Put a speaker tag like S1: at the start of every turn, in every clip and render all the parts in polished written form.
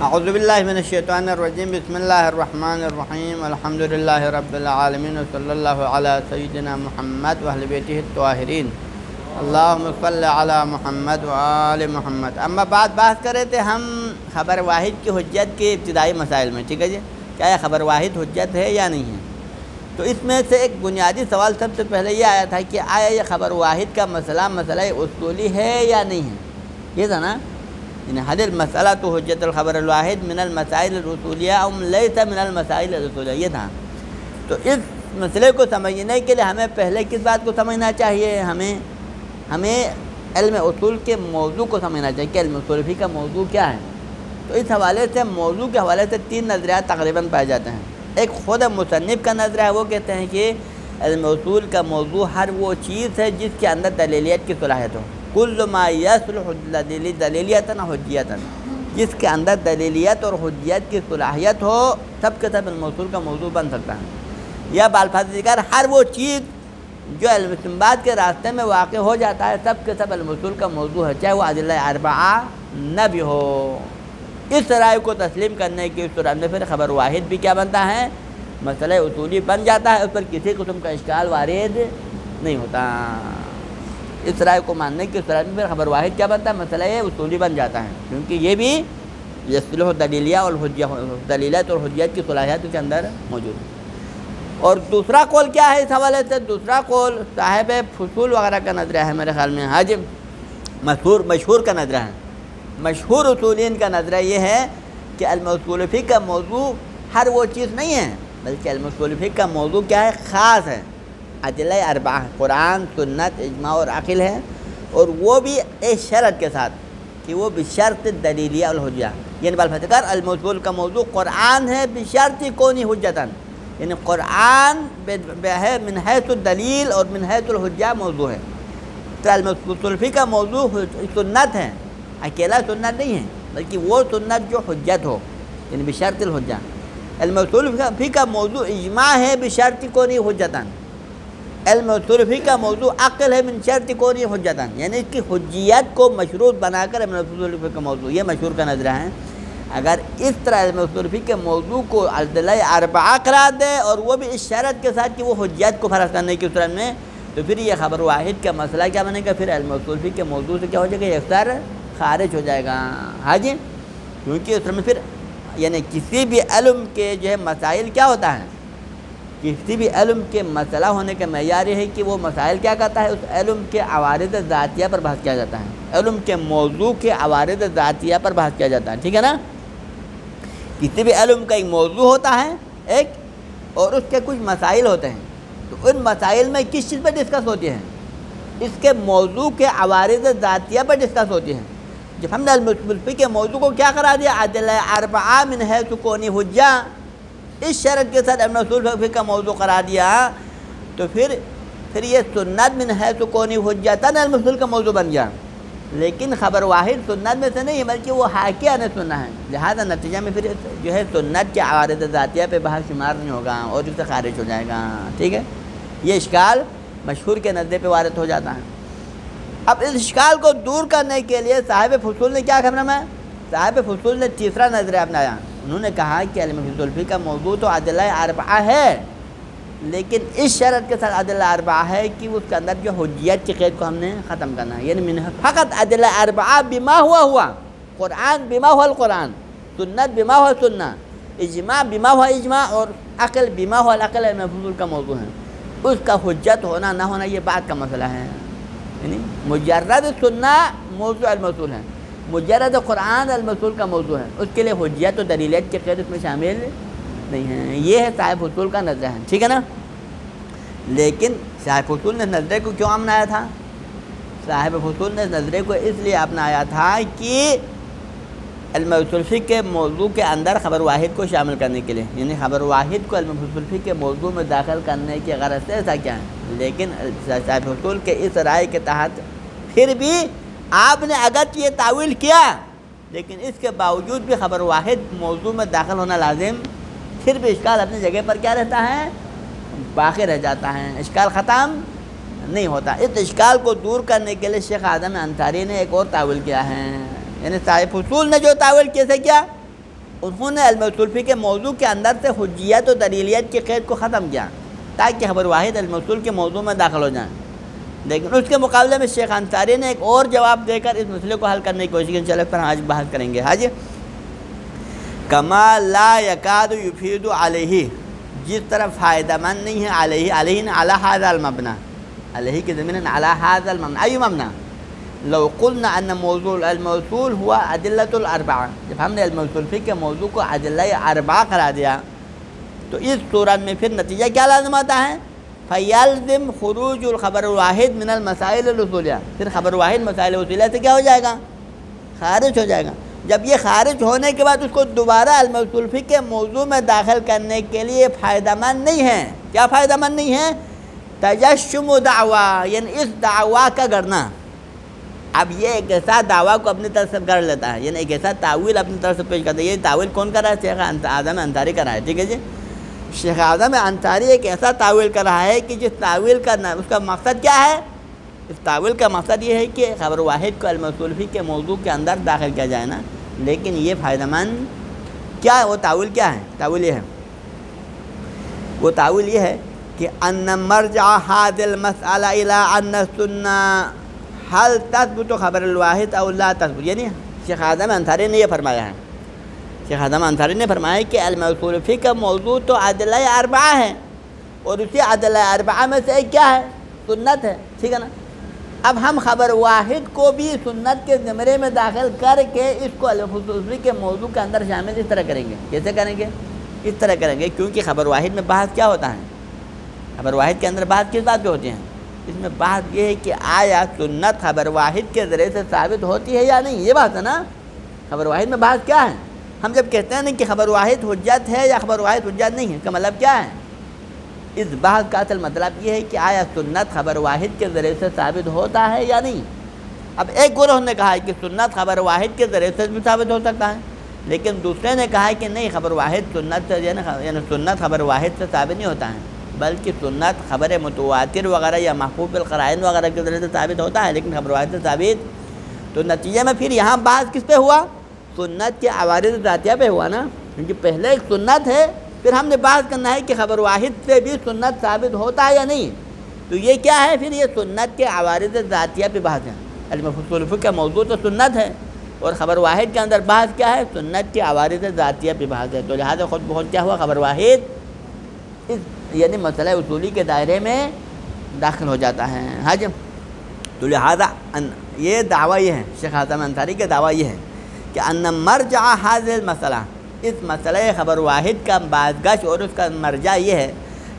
S1: اعوذ باللہ من الشیطان الرجیم بسم اللہ الرحمن الرحیم الحمد للہ رب العالمین صلی اللہ علی سیدنا محمد و اہل بیتہ الطاہرین اللہم صلی علی محمد و آل محمد۔ اما بعد بات کر رہے تھے ہم خبر واحد کی حجت کے ابتدائی مسائل میں، ٹھیک ہے جی، کیا یہ خبر واحد حجت ہے یا نہیں ہے؟ تو اس میں سے ایک بنیادی سوال سب سے پہلے یہ آیا تھا کہ آیا یہ خبر واحد کا مسئلہ اصولی ہے یا نہیں ہے؟ یہ تھا نا، یعنی حل المسئلہ تو حجت الخبر الواحد من المسائل الاصولیہ او لیس من المسائل الاصولیہ، یہ تھا۔ تو اس مسئلے کو سمجھنے کے لیے ہمیں پہلے کس بات کو سمجھنا چاہیے؟ ہمیں علم اصول کے موضوع کو سمجھنا چاہیے کہ علم اصول فقہ کا موضوع کیا ہے۔ تو اس حوالے سے موضوع کے حوالے سے تین نظریات تقریباً پائے جاتے ہیں۔ ایک خود مصنف کا نظریہ ہے، وہ کہتے ہیں کہ علم اصول کا موضوع ہر وہ چیز ہے جس کے اندر دلیلیت کی صلاحیت ہو، کل ما یصلح دلیلیتا حجیتا، جس کے اندر دلیلیت اور حجیت کی صلاحیت ہو سب کے سب علم اصول کا موضوع بن سکتا ہے۔ یا بالفاظ ذکر ہر وہ چیز جو علم استنباط کے راستے میں واقع ہو جاتا ہے سب کے سب علم اصول کا موضوع ہے، چاہے وہ ادلہ اربعہ نہ بھی ہو۔ اس رائے کو تسلیم کرنے کی صورت میں پھر خبر واحد بھی کیا بنتا ہے؟ مسئلہ اصولی بن جاتا ہے، اس پر کسی قسم کا اشکال وارد نہیں ہوتا۔ اس رائے کو ماننے کی صورت میں پھر خبر واحد کیا بنتا ہے؟ مسئلہ اصولی بن جاتا ہے، کیونکہ یہ بھی یصلح دلیلیہ اور دلیلت اور حجیت کی صلاحیت کے اندر موجود ہے۔ اور دوسرا قول کیا ہے اس حوالے سے؟ دوسرا قول صاحب فصول وغیرہ کا نظریہ ہے، میرے خیال میں حاجم مشہور کا نظریہ ہے۔ مشہور اصولین کا نظریہ یہ ہے کہ علم اصول فقہ کا موضوع ہر وہ چیز نہیں ہے، بلکہ علم اصول فقہ کا موضوع کیا ہے؟ خاص ہے، ادلہ اربعہ، قرآن، سنت، اجماع اور عقل ہے، اور وہ بھی ایک شرط کے ساتھ کہ وہ بشرط دلیلیہ الحجہ، یعنی بالفتکر علم اصول کا موضوع قرآن ہے بشرط کونی حجتاً، یعنی قرآن من حیث الدلیل اور من حیث الحجہ موضوع ہے۔ تو علم اصول فقہ کا موضوع سنت ہے، اکیلا سنت نہیں ہے، بلکہ وہ سنت جو حجت ہو، یعنی بشرط الحجہ۔ علم اصول فقہ کا موضوع اجماع ہے بشرط کونی حجتاً، علم اصول فقہ کا موضوع عقل ہے من شرط کونی حجتاً، یعنی اس کی حجیت کو مشروط بنا کر علم اصول فقہ کا موضوع، یہ مشہور کا نظریہ ہے۔ اگر اس طرح علم اصول فقہ کے موضوع کو ادلہ اربعہ قرار دے اور وہ بھی اس شرط کے ساتھ کہ وہ حجیت کو فرض کرنے کی صورت میں، تو پھر یہ خبر واحد کا مسئلہ کیا بنے گا؟ پھر علم اصول فقہ کے موضوع سے کیا ہو جائے گا؟ یکسر خارج ہو جائے گا۔ ہاں جی، کیونکہ اس میں پھر یعنی کسی بھی علم کے جو ہے مسائل کیا ہوتا ہے؟ کسی بھی علم کے مسئلہ ہونے کا معیار یہ ہے کہ وہ مسائل کیا کرتا ہے؟ اس علم کے عوارض ذاتیہ پر بحث کیا جاتا ہے، علم کے موضوع کے عوارض ذاتیہ پر بحث کیا جاتا ہے، ٹھیک ہے نا؟ کسی بھی علم کا ایک موضوع ہوتا ہے ایک، اور اس کے کچھ مسائل ہوتے ہیں، تو ان مسائل میں کس چیز پر ڈسکس ہوتی ہے؟ اس کے موضوع کے عوارض ذاتیہ پر ڈسکس ہوتی ہے۔ جب ہم نے علم اصول فقہ کے موضوع کو کیا قرار دیا؟ ادلہ اربعہ من حیث کونی حجہ، اس شرط کے ساتھ علم اصول فقہ کا موضوع قرار دیا، تو پھر یہ سنت من حیث کونی حجتاً علم اصول کا موضوع بن گیا۔ لیکن خبر واحد سنت میں سے نہیں ہے، بلکہ وہ حاکی عن سنت ہے، لہذا نتیجہ میں پھر جو ہے سنت کے عوارض ذاتیہ پہ بحث شمار نہیں ہوگا اور اس سے خارج ہو جائے گا، ٹھیک ہے؟ یہ اشکال مشہور کے نظریے پہ وارد ہو جاتا ہے۔ اب اس اشکال کو دور کرنے کے لیے صاحب فصول نے کیا کرنا ہے؟ صاحب فصول نے تیسرا نظریہ اپنایا، انہوں نے کہا کہ علم اصول فقہ کا موضوع تو ادلہ اربعہ ہے، لیکن اس شرط کے ساتھ ادلہ اربعہ ہے کہ اس کے اندر جو حجیت کی قید کو ہم نے ختم کرنا ہے، یعنی فقط ادلہ اربعہ بما ہوا قرآن بما ہوا القرآن، سنت بما ہوا سنت، اجماع بما ہوا اجماع، اور عقل بما ہوا العقل علم اصول کا موضوع ہے۔ اس کا حجت ہونا نہ ہونا یہ بات کا مسئلہ ہے، یعنی مجرد سنت موضوع علم اصول ہے، مجرد قرآن علم اصول کا موضوع ہے، اس کے لیے حجیت و دلیلیت کے قید اس میں شامل نہیں ہے۔ یہ ہے صاحب فصول کا نظریہ ہے، ٹھیک ہے نا؟ لیکن صاحب فصول نے نظریے کو کیوں اپنایا تھا؟ صاحب فصول نے نظریے کو اس لیے اپنایا تھا کہ علم اصول فقہ کے موضوع کے اندر خبر واحد کو شامل کرنے کے لیے، یعنی خبر واحد کو علم اصول فقہ کے موضوع میں داخل کرنے کی غرض سے ایسا کیا ہے۔ لیکن صاحب فصول کے اس رائے کے تحت پھر بھی آپ نے اگرچہ یہ تعویل کیا، لیکن اس کے باوجود بھی خبر واحد موضوع میں داخل ہونا لازم، پھر بھی اشکال اپنی جگہ پر کیا رہتا ہے؟ باقی رہ جاتا ہے، اشکال ختم نہیں ہوتا۔ اس اشکال کو دور کرنے کے لیے شیخ اعظم انصاری نے ایک اور تعویل کیا ہے، یعنی صاحب فصول نے جو تعویل کیسے کیا انہوں نے علم اصول فقہ کے موضوع کے اندر سے حجیت و دلیلیت کی قید کو ختم کیا تاکہ خبر واحد علم اصول کے موضوع میں داخل ہو جائیں، لیکن اس کے مقابلے میں شیخ انصاری نے ایک اور جواب دے کر اس مسئلے کو حل کرنے کی کوشش کی، چلو پر آج بحث کریں گے۔ حاجی کما لا یکاد یفید علیہ، جس طرح فائدہ مند نہیں ہے علیہ، علیہ نے علی ھذا المبنی، علیہ کی ضمیر علی ھذا المبنی، ای مبنی لو قلنا ان موضوع علم اصول ہوا ادلۃ الاربعہ، جب ہم نے علم اصول فقہ کے موضوع کو ادلہ اربعہ قرار دیا تو اس صورت میں پھر نتیجہ کیا لازم آتا ہے؟ فیلزم خروج الخبر الواحد من المسائل الاصولیہ، پھر خبر واحد مسائل اصولیہ سے کیا ہو جائے گا؟ خارج ہو جائے گا۔ جب یہ خارج ہونے کے بعد اس کو دوبارہ علم اصول فقہ کے موضوع میں داخل کرنے کے لیے فائدہ مند نہیں ہے۔ کیا فائدہ مند نہیں ہے؟ تجشم دعویٰ، یعنی اس دعویٰ کا گڑنا۔ اب یہ ایک ایسا دعویٰ کو اپنی طرف سے گڑھ لیتا ہے، یعنی ایک ایسا تعویل اپنی طرف سے پیش کرتا ہے۔ یہ تعویل کون کر رہا ہے؟ شیخ اعظم انصاری کر رہا ہے، ٹھیک ہے جی۔ شیخ اعظم انصاری ایک ایسا تعویل کر رہا ہے کہ جس تعویل کا اس کا مقصد کیا ہے؟ اس تعویل کا مقصد یہ ہے کہ خبر واحد کو علم اصول فقہ کے موضوع کے اندر داخل کیا جائے نا، لیکن یہ فائدہ مند کیا ہے؟ وہ تعویل کیا ہے؟ تعویل یہ ہے، وہ تعویل یہ ہے کہ ان مرجع ھذا المسألہ الی ان السنہ حل تثبت خبر الواحد او لا تثبت، یعنی شیخ اعظم انصاری نے یہ فرمایا ہے، شیخ اعظم انصاری نے فرمایا کہ علم اصول فقہ کا موضوع تو ادلہ اربعہ ہے، اور اسی ادلہ اربعہ میں سے ایک کیا ہے؟ سنت ہے، ٹھیک ہے نا۔ اب ہم خبر واحد کو بھی سنت کے زمرے میں داخل کر کے اس کو علم اصول فقہ کے موضوع کے اندر شامل اس طرح کریں گے۔ کیسے کریں گے؟ اس طرح کریں گے کیونکہ خبر واحد میں بحث کیا ہوتا ہے؟ خبر واحد کے اندر بحث کس بات پہ ہوتی ہیں؟ اس میں بات یہ ہے کہ آیا سنت خبر واحد کے ذریعے سے ثابت ہوتی ہے یا نہیں، یہ بات ہے نا۔ خبر واحد میں بات کیا ہے؟ ہم جب کہتے ہیں نا کہ خبر واحد حجت ہے یا خبر واحد حجت نہیں ہے، اس کا مطلب کیا ہے؟ اس بحث کا اصل مطلب یہ ہے کہ آیا سنت خبر واحد کے ذریعے سے ثابت ہوتا ہے یا نہیں۔ اب ایک گروہ نے کہا ہے کہ سنت خبر واحد کے ذریعے سے بھی ثابت ہو سکتا ہے، لیکن دوسرے نے کہا ہے کہ نہیں، خبر واحد سنت سے یعنی سنت خبر واحد سے ثابت نہیں ہوتا ہے، بلکہ سنت خبر متواتر وغیرہ یا محفوظ القرائن وغیرہ کے ذریعے سے ثابت ہوتا ہے، لیکن خبر واحد سے ثابت۔ تو نتیجے میں پھر یہاں بحث کس پہ ہوا؟ سنت کے عوارض ذاتیہ پہ ہوا نا، کیونکہ پہلے ایک سنت ہے، پھر ہم نے بحث کرنا ہے کہ خبر واحد سے بھی سنت ثابت ہوتا ہے یا نہیں۔ تو یہ کیا ہے؟ پھر یہ سنت کے عوارض ذاتیہ پہ بحث ہے۔ علم اصول فقہ کا موضوع تو سنت ہے، اور خبر واحد کے اندر بحث کیا ہے؟ سنت کے عوارض ذاتیہ پہ بحث ہے۔ تو لہٰذا خود بخود کیا ہوا؟ خبر واحد اس یعنی مسئلہ اصولی کے دائرے میں داخل ہو جاتا ہے۔ ہاں جی، تو لہٰذا یہ دعویٰ یہ ہے، شیخ اعظم انصاری کا دعویٰ یہ ہے کہ ان مرجع ھذا المسئلہ، اس مسئلہ خبر واحد کا بازگشت اور اس کا مرجع یہ ہے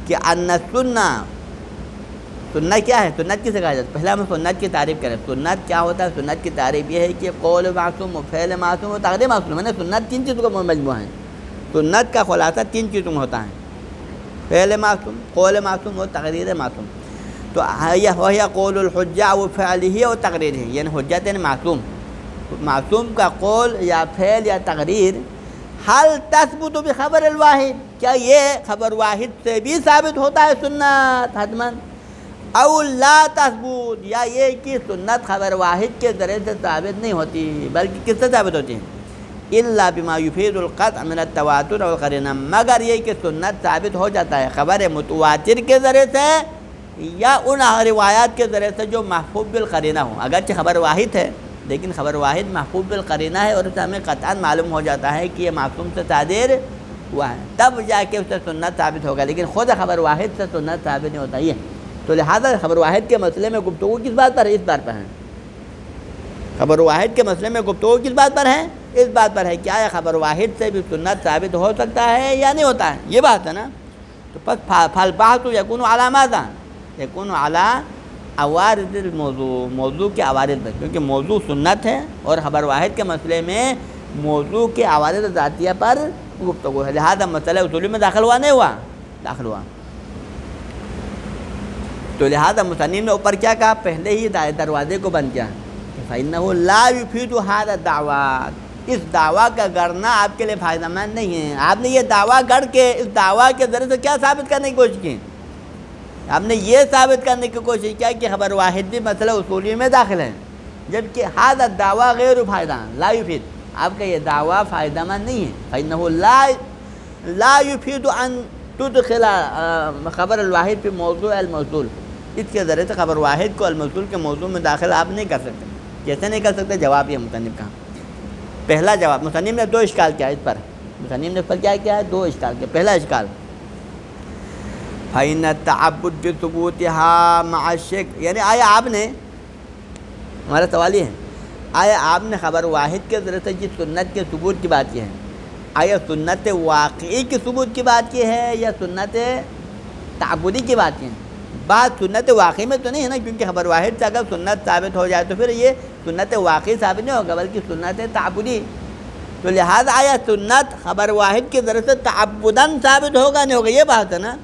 S1: کہ ان السنہ، سنت کیا ہے؟ سنت کسے کہا جاتا ہے؟ پہلے ہم سنت کی تعریف کریں۔ سنت کیا ہوتا ہے؟ سنت کی تعریف یہ ہے کہ قول معصوم و فعل معصوم و تقریر معصوم، یعنی سنت تین چیزوں کا مجموعہ ہے۔ سنت کا خلاصہ تین چیزوں میں ہوتا ہے، فعل معصوم، قول معصوم اور تقریر معصوم۔ تو وہی قول الحجہ و فعلہ و تقریر ہے، یعنی حجت یعنی معصوم، معصوم کا قول یا فعل یا تقریر حل تثبت بخبر الواحد، کیا یہ خبر واحد سے بھی ثابت ہوتا ہے سنت حتماً؟ او لا تثبت، یا یہ کہ سنت خبر واحد کے ذریعے سے ثابت نہیں ہوتی، بلکہ کس سے ثابت ہوتی ہے؟ الا بما یفید القطع من التواتر والقرینہ، مگر یہ کہ سنت ثابت ہو جاتا ہے خبر متواتر کے ذریعے سے یا ان روایات کے ذریعے سے جو محفوظ بالقرینہ ہوں۔ اگرچہ خبر واحد ہے لیکن خبر واحد محفوظ بالقرینہ ہے، اور اسے ہمیں قطعاً معلوم ہو جاتا ہے کہ یہ معصوم سے صادر ہوا ہے، تب جا کے اسے سنت ثابت ہوگا، لیکن خود خبر واحد سے سنت ثابت نہیں ہوتا یہ۔ تو لہٰذا خبر واحد کے مسئلے میں گفتگو کس بات پر ہے؟ اس بات پر ہے۔ خبر واحد کے مسئلے میں گفتگو کس بات پر ہے؟ اس بات پر ہے کہ آیا خبر واحد سے بھی سنت ثابت ہو سکتا ہے یا نہیں ہوتا ہے، یہ بات ہے نا۔ تو پس فالبحث یکون علی ماذا؟ یکون علی عوارض الموضوع، موضوع کے عوارض پر، کیونکہ موضوع سنت ہے اور خبر واحد کے مسئلے میں موضوع کے عوارض ذاتیہ پر گفتگو ہے، لہذا مسئلہ اصولی میں داخل ہوا نہیں ہوا؟ داخل ہوا۔ تو لہذا مصنف نے اوپر کیا کہا؟ پہلے ہی دروازے کو بند کیا، فإنه لا يفيد هذا الدعوات، اس دعویٰ کا گڑنا آپ کے لیے فائدہ مند نہیں ہے۔ آپ نے یہ دعویٰ گڑ کے اس دعویٰ کے ذریعے سے کیا ثابت کرنے کی کوشش کی؟ آپ نے یہ ثابت کرنے کی کوشش کیا کہ خبر واحد بھی مسئلہ اصولی میں داخل ہے، جبکہ هذا الدعویٰ غیر فائدہ لا يفيد، آپ کا یہ دعویٰ فائدہ مند نہیں ہے. فإنه لا يفيد ان تدخل خبر الواحد پہ موضوع الموصول. اس کے ذریعے سے خبر واحد کو الموصول کے موضوع میں داخل آپ نہیں کر سکتے. کیسے نہیں کر سکتے؟ جواب یہ مصنف کا پہلا جواب. مصنف نے دو اشکال کیا اس پر. مصنف نے اس پر کیا کیا ہے؟ دو اشکال کیا. پہلا اشکال فإن التعبد بثبوتها مع الشک، یعنی آیا آپ نے، ہمارا سوال یہ ہے، آیا آپ نے خبر واحد کے ذریعے سے جس سنت کے ثبوت کی بات کی ہے، آیا سنت واقعی کے ثبوت کی بات کی ہے یا سنت تعبدی کی بات کی ہے؟ بات سنت واقعی میں تو نہیں ہے نا، کیونکہ خبر واحد سے اگر سنت ثابت ہو جائے تو پھر یہ سنت واقعی ثابت نہیں ہوگا بلکہ سنت تعبدی. تو لہذا آیا سنت خبر واحد کے ذریعے سے تعبداً ثابت ہوگا نہیں ہوگا، یہ بات ہے نا.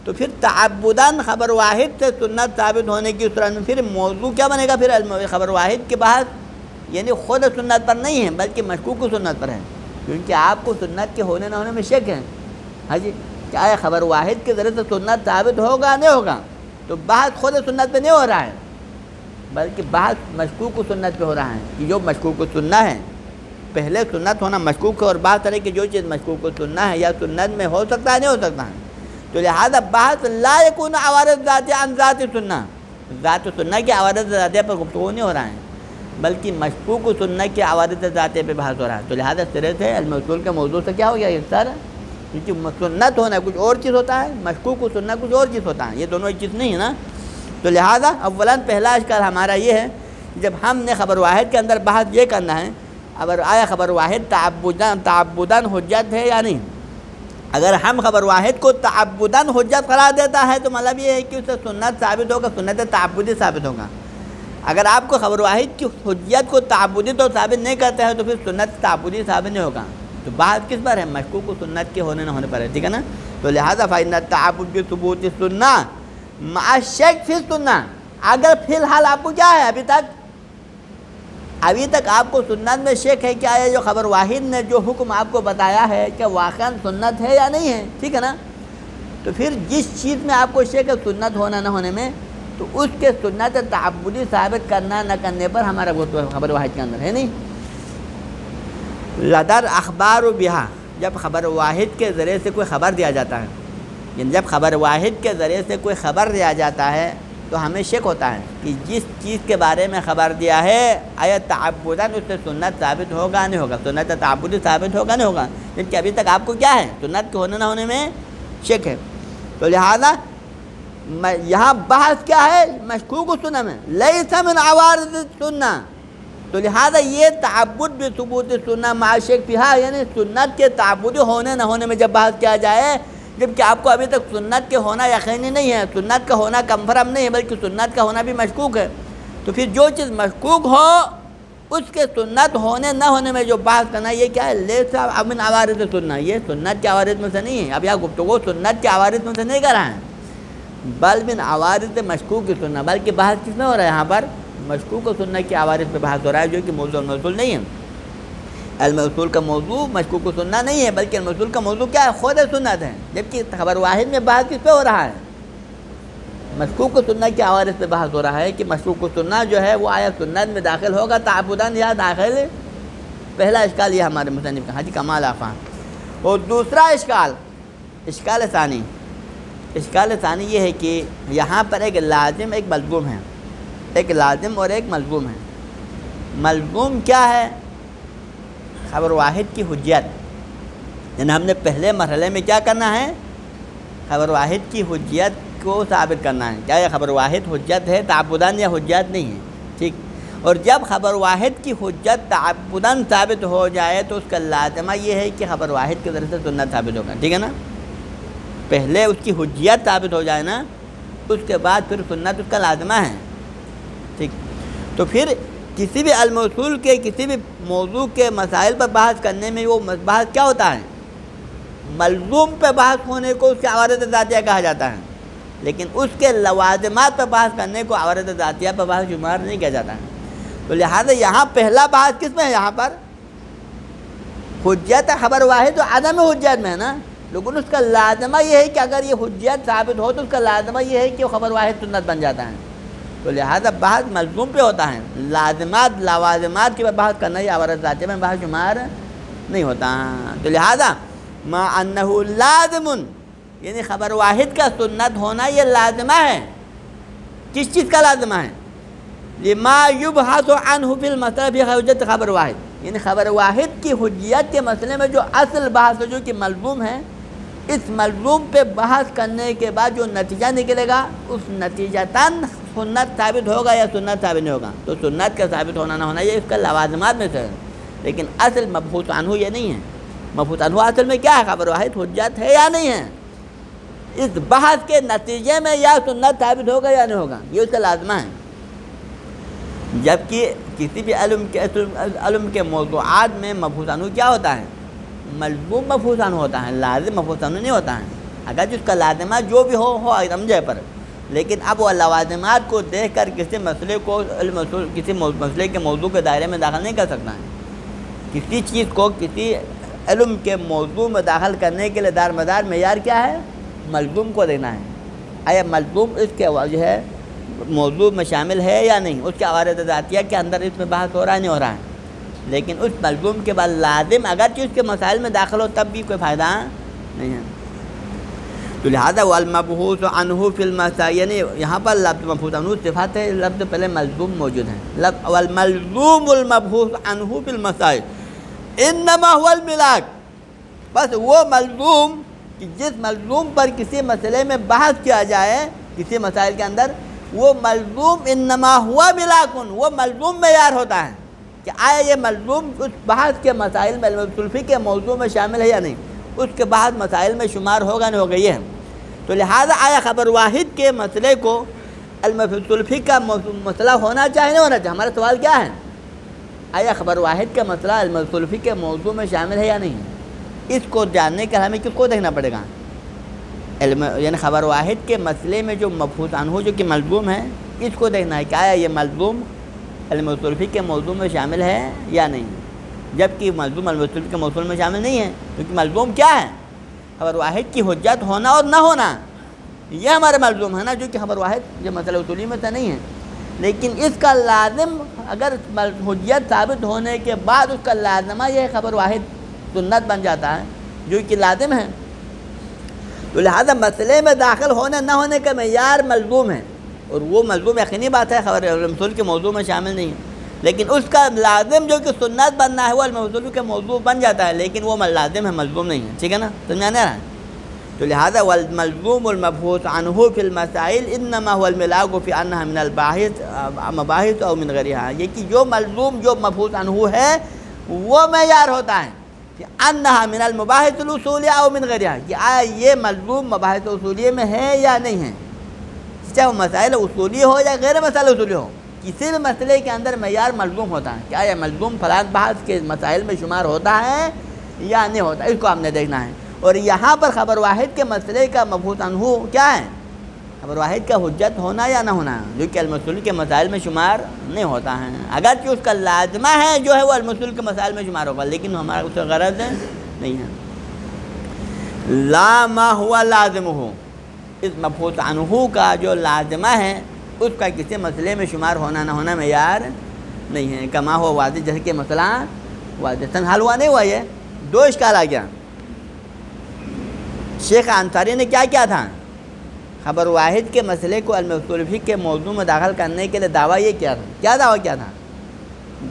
S1: تو پھر تعبداً خبر واحد سے سنت ثابت ہونے کی صورت میں پھر موضوع کیا بنے گا؟ پھر خبر واحد کے بعد یعنی خود سنت پر نہیں ہے بلکہ مشکوک سنت پر ہے، کیونکہ آپ کو سنت کے ہونے نہ ہونے میں شک ہے. ہاں جی، کہ آیا خبر واحد کے ذریعے سے سنت ثابت ہوگا نہیں ہوگا؟ تو بحث خود سنت پہ نہیں ہو رہا ہے بلکہ بحث مشکوک سنت پہ ہو رہا ہے کہ جو مشکوک سنت ہے، پہلے سنت ہونا مشکوک ہے اور بات ہے کہ جو چیز مشکوک سنت ہے یا سنت میں ہو سکتا ہے نہیں ہو سکتا ہے. تو لہذا بحث لا یکون عوارض ذاتی عن ذات سنت، ذات سنت کی عوارض ذاتیہ پر گفتگو نہیں ہو رہا ہے بلکہ مشکوک سنت کی عوارض ذاتیہ پہ بحث ہو رہا ہے. تو لہذا سرے سے علم اصول کے موضوع سے کیا ہو گیا یہ سر؟ کیونکہ سنت ہونا کچھ اور چیز ہوتا ہے، مشکوک سنت کچھ اور چیز ہوتا ہے، یہ دونوں ایک چیز نہیں ہے نا. تو لہذا اولاً پہلا اشکال ہمارا یہ ہے، جب ہم نے خبر واحد کے اندر بحث یہ کرنا ہے اگر آیا خبر واحد تعبداً حجت ہے یا نہیں. اگر ہم خبر واحد کو تعبداً حجت قرار دیتا ہے تو مطلب یہ ہے کہ اسے سنت ثابت ہوگا، سنت تعبدی ثابت ہوگا. اگر آپ کو خبر واحد کی حجت کو تعبدی تو ثابت نہیں کرتے ہیں تو پھر سنت تعبدی ثابت نہیں ہوگا. تو بات کس پر ہے؟ مشکوک و سنت کے ہونے نہ ہونے پر ہے، ٹھیک ہے نا. تو لہذا فإن التعبد بثبوت السنہ مع الشک فی السنہ. اگر فی الحال آپ کو کیا ہے، ابھی تک آپ کو سنت میں شک ہے کہ آیا جو خبر واحد نے جو حکم آپ کو بتایا ہے کہ واقعاً سنت ہے یا نہیں ہے، ٹھیک ہے نا. تو پھر جس چیز میں آپ کو شک ہے سنت ہونا نہ ہونے میں، تو اس کے سنت تعبدی ثابت کرنا نہ کرنے پر ہمارا خبر واحد کے اندر ہے نہیں. لدر اخبار و بہا، جب خبر واحد کے ذریعے سے کوئی خبر دیا جاتا ہے، یعنی جب خبر واحد کے ذریعے سے کوئی خبر دیا جاتا ہے تو ہمیں شک ہوتا ہے کہ جس چیز کے بارے میں خبر دیا ہے آیا تعبداً اس سے سنت ثابت ہوگا نہیں ہوگا، سنت تعبدی ثابت ہوگا نہیں ہوگا، جبکہ ابھی تک آپ کو کیا ہے؟ سنت کے ہونے نہ ہونے میں شک ہے. تو لہذا یہاں بحث کیا ہے؟ مشکوک سنت میں لیس من عوارض السنہ. تو لہذا یہ تعبد بثبوت السنہ مع الشک فیہا، یعنی سنت کے تعبدی ہونے نہ ہونے میں جب بحث کیا جائے جبکہ آپ کو ابھی تک سنت کے ہونا یقینی نہیں ہے، سنت کا ہونا کنفرم نہیں ہے بلکہ سنت کا ہونا بھی مشکوک ہے. تو پھر جو چیز مشکوک ہو اس کے سنت ہونے نہ ہونے میں جو بحث کرنا یہ کیا ہے؟ لیس من عوارض السنہ، یہ سنت کے عوارض میں سے نہیں ہے. اب یہاں گفتگو سنت کے عوارض میں سے نہیں کر رہا ہے بل من عوارض مشکوک سنہ، بلکہ بحث کس میں ہو رہا ہے؟ یہاں پر مشکوک و سنت کے عوارض پہ بحث ہو رہا ہے جو کہ موضوع الموصول نہیں ہے. علم اصول کا موضوع مشکوک و سنہ نہیں ہے بلکہ علم اصول کا موضوع کیا ہے؟ خود سنت ہے. جبکہ خبر واحد میں بحث کس پہ ہو رہا ہے؟ مشکوک و سنت کے عوارض پہ بحث ہو رہا ہے کہ مشکوک و سنت جو ہے وہ آیا سنت میں داخل ہوگا تعبداً یا داخل. پہلا اشکال یہ ہمارے مصنف کا. حاجی کمال آفان. اور دوسرا اشکال ثانی یہ ہے کہ یہاں پر ایک لازم ایک ملزوم ہے، ایک لازم اور ایک ملزوم ہے. ملزوم کیا ہے؟ خبر واحد کی حجت، یعنی ہم نے پہلے مرحلے میں کیا کرنا ہے؟ خبر واحد کی حجت کو ثابت کرنا ہے. کیا یہ خبر واحد حجت ہے تعبداً یا حجت نہیں ہے؟ ٹھیک. اور جب خبر واحد کی حجت تعبداً ثابت ہو جائے تو اس کا لازمہ یہ ہے کہ خبر واحد کے ذریعے سے سنت ثابت ہوگا، ٹھیک ہے نا. پہلے اس کی حجیت ثابت ہو جائے نا، اس کے بعد پھر سنت اس کا لازمہ ہے، ٹھیک. تو پھر کسی بھی علم اصول کے کسی بھی موضوع کے مسائل پر بحث کرنے میں وہ بحث کیا ہوتا ہے؟ ملزوم پہ بحث ہونے کو اس کے عوارض ذاتیہ کہا جاتا ہے، لیکن اس کے لوازمات پر بحث کرنے کو عوارض ذاتیہ پر بحث شمار نہیں کیا جاتا ہے. تو لہٰذا یہاں پہلا بحث کس میں ہے؟ یہاں پر حجت خبر واحد تو عدم حجت میں ہے نا، لیکن اس کا لازمہ یہ ہے کہ اگر یہ حجت ثابت ہو تو اس کا لازمہ یہ ہے کہ وہ خبر واحد سنت بن جاتا ہے. تو لہذا بحث ملزوم پہ ہوتا ہے، لازمات لوازمات کی بحث کرنا یہ عبارت ذاتیہ میں بحث شمار نہیں ہوتا۔ تو لہذا ما انہ لازم، یعنی خبر واحد کا سنت ہونا یہ لازمہ ہے۔ کس چیز کا لازمہ ہے؟ لما یبحث عنہ فی المسئلہ فی حجت خبر واحد، یعنی خبر واحد کی حجیت کے مسئلے میں جو اصل بحث ہے جو کہ ملزوم ہے، اس ملزوم پہ بحث کرنے کے بعد جو نتیجہ نکلے گا اس نتیجتاً سنت ثابت ہوگا یا سنت ثابت نہیں ہوگا۔ تو سنت کا ثابت ہونا نہ ہونا یہ اس کا لوازمات میں سے ہے، لیکن اصل مبحوث عنہ یہ نہیں ہے۔ مبحوث عنہ اصل میں کیا ہے؟ خبر واحد حجت ہے یا نہیں ہے، اس بحث کے نتیجے میں یا سنت ثابت ہوگا یا نہیں ہوگا، یہ اس کا لازمہ ہے۔ جبکہ کسی بھی علم کے موضوعات میں مبحوث عنہ کیا ہوتا ہے؟ ملزوم مبحوث عنہ ہوتا ہے، لازم مبحوث عنہ نہیں ہوتا ہے۔ اگر جس کا لازمہ جو بھی ہو سمجھے پر، لیکن اب وہ لوازمات کو دیکھ کر کسی مسئلے کو کسی مسئلے کے موضوع کے دائرے میں داخل نہیں کر سکتا ہے۔ کسی چیز کو کسی علم کے موضوع میں داخل کرنے کے لیے دار مدار معیار کیا ہے؟ ملزوم کو دینا ہے۔ آیا ملزوم اس کے جو ہے موضوع میں شامل ہے یا نہیں، اس کے عوارض ذاتیہ کے اندر اس میں بحث ہو رہا ہے نہیں ہو رہا ہے، لیکن اس ملزوم کے بعد لازم اگرچہ اس کے مسائل میں داخل ہو تب بھی کوئی فائدہ نہیں ہے۔ تو لہذا والمبحوث عنہ فی المسائل، یعنی یہاں پر لفظ مبحوث عنہ صفات ہے، لفظ پہلے ملزوم موجود ہے، والملزوم المبحوث عنہ فی المسائل انما هو الملاک، بس وہ ملزوم کہ جس ملزوم پر کسی مسئلے میں بحث کیا جائے کسی مسائل کے اندر، وہ ملزوم انما ہوا ملاکن، وہ ملزوم معیار ہوتا ہے کہ آیا یہ ملزوم اس بحث کے مسائل میں علم اصول فقہ کے موضوع میں شامل ہے یا نہیں، اس کے بعد مسائل میں شمار ہوگا نہیں ہوگا، یہ ہے۔ تو لہذا آیا خبر واحد کے مسئلے کو علم اصول فقہ کا مسئلہ ہونا چاہیے نہیں ہونا چاہیے؟ ہمارا سوال کیا ہے؟ آیا خبر واحد کا مسئلہ علم اصول فقہ کے موضوع میں شامل ہے یا نہیں؟ اس کو جاننے کے ہمیں کس کو دیکھنا پڑے گا؟ یعنی خبر واحد کے مسئلے میں جو مبحوث عنہ جو کہ ملزوم ہے، اس کو دیکھنا ہے کہ آیا یہ ملزوم علم اصول فقہ کے موضوع میں شامل ہے یا نہیں، جبکہ ملزوم علم اصول فقہ کے موضوع میں شامل نہیں ہے، کیونکہ ملزوم کیا ہے؟ خبر واحد کی حجت ہونا اور نہ ہونا، یہ ہمارا ملزوم ہے نا، جو کہ خبر واحد یہ مسئلہ اصولی میں تو نہیں ہے، لیکن اس کا لازم اگر حجت ثابت ہونے کے بعد اس کا لازمہ یہ خبر واحد سنت بن جاتا ہے جو کہ لازم ہے۔ تو لہذا مسئلے میں داخل ہونے نہ ہونے کا معیار ملزوم ہے، اور وہ ملزوم یقینی بات ہے خبر علم اصول کے موضوع میں شامل نہیں ہے، لیکن اس کا لازم جو کہ سنت بننا ہے وہ علم اصول کے موضوع بن جاتا ہے، لیکن وہ لازم ہے ملزوم نہیں ہے، ٹھیک ہے نا، سمجھانے رہا ہے۔ تو لہذا والملزوم المبحوث عنہ فی المسائل انما هو الملاک فی انها من المباحث او من غیرها، یہ کہ جو ملزوم جو مبحوث عنہ ہے وہ معیار ہوتا ہے کہ انہا من المباحث الاصولیہ او من غیرها، کہ آیا یہ ملزوم مباحث اصولیہ میں ہے یا نہیں ہے، چاہے وہ مسائل اصولی ہو یا غیر مسائل اصولی ہو، کسی بھی مسئلے کے اندر معیار ملزوم ہوتا ہے کہ آیا ملزوم فلاں بحث کے مسائل میں شمار ہوتا ہے یا نہیں ہوتا، اس کو ہم نے دیکھنا ہے۔ اور یہاں پر خبر واحد کے مسئلے کا مبحوث عنہ کیا ہے؟ خبر واحد کا حجت ہونا یا نہ ہونا، جو کہ علم اصول کے مسائل میں شمار نہیں ہوتا ہے، اگرچہ اس کا لازمہ ہے جو ہے وہ علم اصول کے مسائل میں شمار ہوگا، لیکن ہمارا اس کا غرض نہیں ہے۔ لا ما ہوا لازم ہو، اس مبحوث عنہ کا جو لازمہ ہے اس کا کسی مسئلے میں شمار ہونا نہ ہونا معیار نہیں ہے، کما ہوا واضح، جیسے کہ مسئلہ واضح حل ہوا نہیں ہوا، یہ دو اشکال آ گیا۔ شیخ انصاری نے کیا کیا تھا؟ خبر واحد کے مسئلے کو علم اصول فقہ کے موضوع میں داخل کرنے کے لیے دعویٰ یہ کیا تھا، کیا دعویٰ کیا تھا؟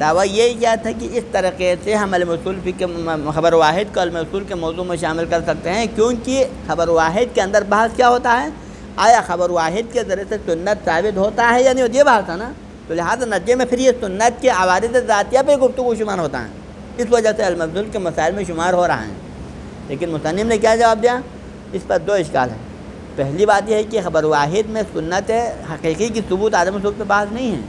S1: دعویٰ یہ کیا تھا کہ اس طریقے سے ہم علم اصول فقہ خبر واحد کو علم اصول کے موضوع میں شامل کر سکتے ہیں، کیونکہ خبر واحد کے اندر بحث کیا ہوتا ہے؟ آیا خبر واحد کے ذریعے سے سنت ثابت ہوتا ہے یا نہیں ہوتی، یہ بحث ہے نا۔ تو لہٰذا نتیجے میں پھر یہ سنت کے عوارض ذاتیہ پہ گفتگو شمار ہوتا ہے، اس وجہ سے علم اصول کے مسائل میں شمار ہو رہا ہے۔ لیکن مصنف نے کیا جواب دیا؟ اس پر دو اشکال ہے۔ پہلی بات یہ ہے کہ خبر واحد میں سنت حقیقی کی ثبوت عدم ثبوت پہ بحث نہیں ہے،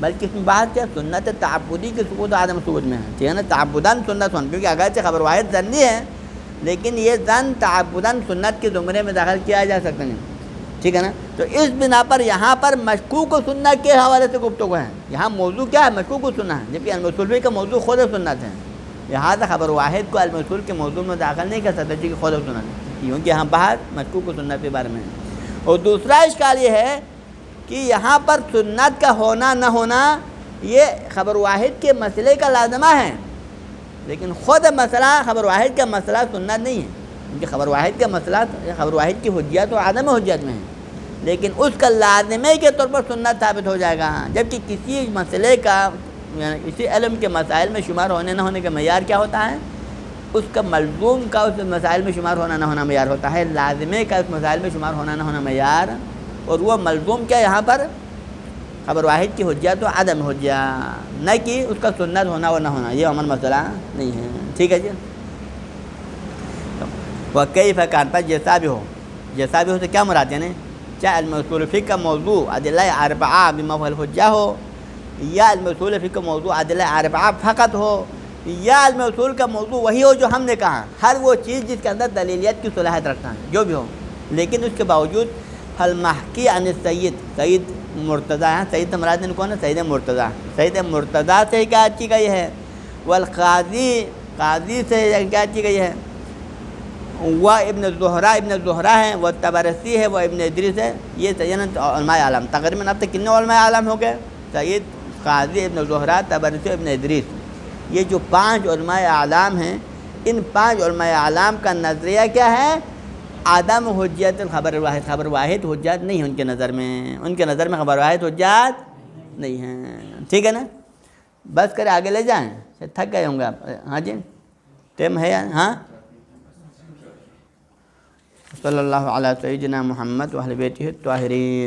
S1: بلکہ اس میں بات کیا سنت تعبدی کی ثبوت عدم ثبوت میں ہے، ٹھیک ہے نا، تعبداً سنت ہونا، کیونکہ اگرچہ خبر واحد ظنی ہے لیکن یہ ظن تعبداً سنت کے زمرے میں داخل کیا جا سکتا ہے، ٹھیک ہے نا۔ تو اس بنا پر یہاں پر مشکوک و سنت کے حوالے سے گفتگو ہے، یہاں موضوع کیا ہے؟ مشکوک و سنت ہے، جبکہ علم اصول فقہ کا موضوع خود سنت ہے، لہٰذا خبر واحد کو علم اصول کے موضوع میں داخل نہیں کر سکتا کیونکہ خود سنت ہے، کیونکہ یہاں بحث مشکوک و سنت کے بارے میں ہے۔ اور دوسرا اشکال یہ ہے کہ یہاں پر سنت کا ہونا نہ ہونا یہ خبر واحد کے مسئلے کا لازمہ ہے، لیکن خود مسئلہ خبر واحد کا مسئلہ سنت نہیں ہے، کیونکہ خبر واحد کا مسئلہ خبر واحد کی حجت و عدم حجت میں ہے، لیکن اس کا لازمے کے طور پر سنت ثابت ہو جائے گا، جبکہ کسی مسئلے کا یعنی اسی علم کے مسائل میں شمار ہونے نہ ہونے کا معیار کیا ہوتا ہے؟ اس کا ملزوم کا اس مسائل میں شمار ہونا نہ ہونا معیار ہوتا ہے، لازمے کا اس مسائل میں شمار ہونا نہ ہونا معیار، اور وہ ملزوم کیا یہاں پر خبر واحد کی حجت و عدم حجت، نہ کہ اس کا سنت ہونا اور نہ ہونا، یہ عمل مسئلہ نہیں ہے، ٹھیک ہے جی۔ وَكَيْفَ كَانَ، پر جیسا بھی ہو تو کیا مراد ہے؟ چاہے علم اصول فقہ کا موضوع ادلہ اربعہ بمفہوم الحجہ ہو، یا علم اصول فقہ کا موضوع ادلہ اربعہ فقط ہو، یا علم اصول کا موضوع وہی ہو جو ہم نے کہا، ہر وہ چیز جس کے اندر دلیلیت کی صلاحیت رکھتا ہے، جو بھی ہو، لیکن اس کے باوجود المحکی عن السید، سید مرتضی ہیں، سید مراد کون ہے؟ سید مرتضی، سید مرتضی سے کیا کی گئی ہے، والقاضی، قاضی سے کیا کی گئی ہے، وہ ابن زہرہ ہیں، وہ طبرسی ہے، وہ ابن ادریس ہے، یہ سید علماء عالم، تقریباً اب تک کتنے علماء عالم ہو گئے؟ سید، قاضی، ابن زہرہ، طبرسی، ابن ادریس، یہ جو 5 علماء اعلام ہیں، ان 5 علماء اعلام کا نظریہ کیا ہے؟ عدم حجت خبر واحد، خبر واحد حجت نہیں ہے ان کے نظر میں خبر واحد حجت نہیں ہے، ٹھیک ہے نا؟ بس کرے آگے لے جائیں، تھک گئے ہوں گے آپ، ہاں جی ٹائم ہے، ہاں صلی اللہ علیہ سیدنا محمد و اہل بیتہ الطاہرین۔